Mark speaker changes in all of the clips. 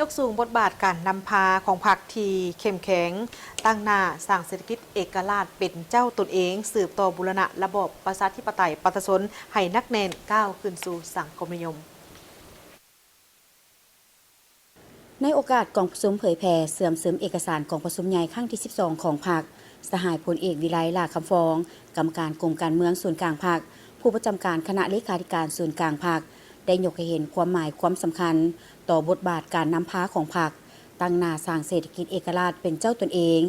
Speaker 1: ยกสูงบทบาทการนำพาของพรรคที่เข้มแข็งตั้งหน้าสร้างเศรษฐกิจเอกราชเป็นเจ้าตนเองสืบต่อบูรณะระบอบประชาธิปไตยประชาชนให้นักแน่นก้าวขึ้นสู่สังคมนิยม
Speaker 2: ในโอกาสกองประชุมเผยแผ่เสื่อมเสริมเอกสารกองประชุมใหญ่ครั้งที่ 12 ของพรรคสหายพลเอกวิไลลาคำฟองกรรมการกรมการเมืองส่วนกลางพรรคผู้ประจำการคณะเลขาธิการส่วนกลางพรรคได้ยกให้เห็นความหมายความสำคัญต่อบทบาทการนำพาของพรรคตั้งหน้าสร้างเศรษฐกิจเอกราชเป็นเจ้าตนเอง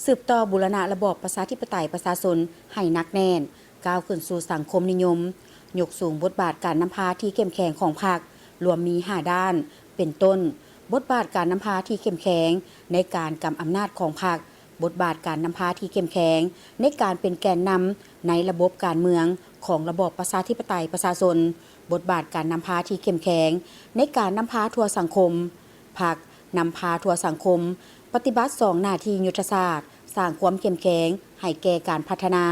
Speaker 2: สืบต่อบูรณะระบอบประชาธิปไตยประชาชนให้นักแน่นก้าวขึ้นสู่สังคมนิยมยกสูงบทบาทการนำพาที่เข้มแข็งของพรรครวมมี5ด้านเป็นต้นบทบาทการนำพาที่เข้มแข็งในการกำอำนาจของพรรคบทบาทการนำพาที่เข้มแข็งในการเป็นแกนนำในระบบการเมืองของระบอบประชาธิปไตยประชาชนบทบาทการนำพาที่เข้มแข็งในการนำพาทั่วสังคมพรรคนำพาทั่วสังคมปฏิบัติ2หน้าที่ยุทธศาสตร์สร้างความเข้มแข็งให้แก่การพัฒนา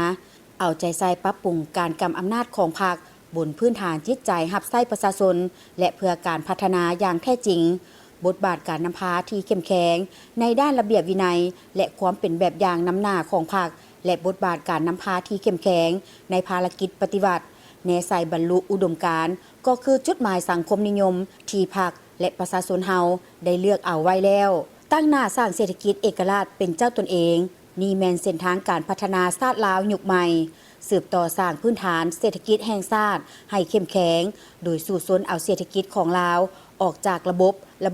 Speaker 2: เอาใจใส่ปรับปรุงการกำอำนาจของพรรคบนพื้นฐานจิตใจรับใช้ประชาชนและเพื่อการพัฒนาอย่างแท้จริงบทบาทการนำพาที่เข้มแข็งในด้านระเบียบวินัยและความเป็นแบบอย่างนำหน้าของพรรคและบทบาทการนำพาที่เข้มแข็งในภารกิจปฏิบัติแนวใส่บรรลุอุดมการณ์ก็คือจุดหมายสังคมนิยมที่พรรคและประชาชนเฮาได้เลือกเอาไว้แล้วตั้งหน้าสร้างเศรษฐกิจเอกราชเป็นเจ้าตนเองนี่แม่นเส้นทางการพัฒนาชาติลาวยุคใหม่สืบต่อสร้างพื้นฐานเศรษฐกิจแห่งชาติให้เข้มแข็งโดยสู่ซ้นเอาเศรษฐกิจของลาวออกจากระ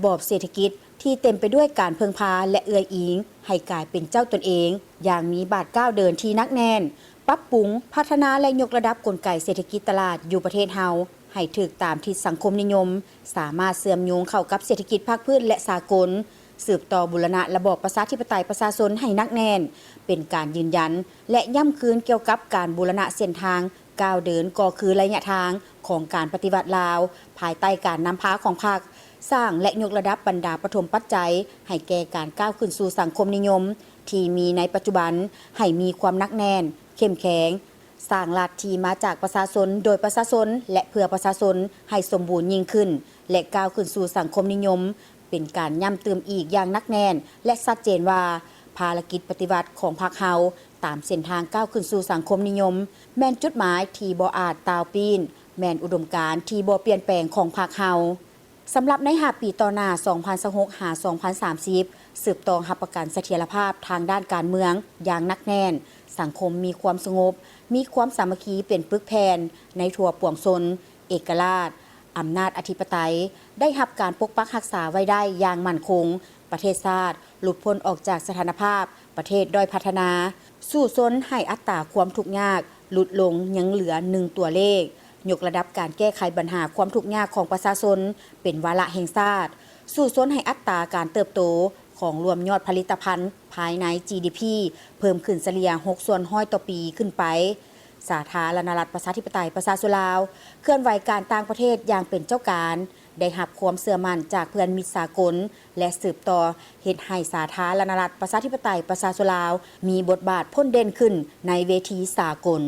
Speaker 2: บอบเศรษฐกิจที่เต็มไปด้วยการพึ่งพาและเอื้ออิงให้กลายเป็นเจ้าตนเองอย่างมีบาทก้าวเดินที่นักแน่นปรับปรุงพัฒนาและยกระดับกลไกเศรษฐกิจตลาดอยู่ประเทศเฮาให้ถูกตามที่สังคมนิยมสามารถเชื่อมโยงเข้ากับเศรษฐกิจภาคพื้นและสากลสืบต่อบูรณะระบอบประชาธิปไตยประชาชนให้นักแน่นเป็นการยืนยันและย้ำคืนเกี่ยวกับการบูรณะเส้นทางก้าวเดินก็คือระยะทางของการปฏิวัติลาวภายใต้การนำพาของพรรคสร้างและยกระดับบรรดาปฐมปัจจัยให้แก่การก้าวขึ้นสู่สังคมนิยมที่มีในปัจจุบันให้มีความนักแน่นเข้มแข็งสร้างรัฐที่มาจากประชาชนโดยประชาชนและเพื่อประชาชนให้สมบูรณ์ยิ่งขึ้นและก้าวขึ้นสู่สังคมนิยมเป็นการย้ำเติมอีกอย่างนักแน่นและชัดเจนว่าภารกิจปฏิวัติของพรรคเฮาตามเส้นทางก้าวขึ้นสู่สังคมนิยมแม่นจุดหมายที่บ่อาจตาวปีนแม่นอุดมการณ์ที่บ่เปลี่ยนแปลงของพรรคเฮาสำหรับใน5 ปีต่อหน้า 2026 หา 2030 สืบต่อรับประกันเสถียรภาพทางด้านการเมืองอย่างนักแน่นสังคมมีความสงบมีความสามัคคีเป็นปึกแผ่นในทั่วปวงชนเอกราชอำนาจอธิปไตยได้รับการปกปักรักษาไว้ได้อย่างมั่นคงประเทศชาติหลุดพ้นออกจากสถานภาพประเทศด้อยพัฒนาสู่ซนให้อัตราความทุกข์ยากลดลงยังเหลือ1ตัวเลขยกระดับการแก้ไขปัญหาความทุกข์ยากของประชาชนเป็นวาระแห่งชาติสู่ซนให้อัตราการเติบโตของรวมยอดผลิตภัณฑ์ภายใน GDP เพิ่มขึ้นเฉลี่ย6%ต่อปีขึ้นไปสาธารณรัฐประชาธิปไตยประชาชนลาวเคลื่อนไหวการต่างประเทศอย่างเป็นเจ้าการได้รับความเชื่อมั่นจากเพื่อนมิตรสากลและสืบต่อเฮ็ดให้สาธารณรัฐประชาธิปไตยประชาชนลาวมีบทบาทพ้นเด่นขึ้นในเวทีสากล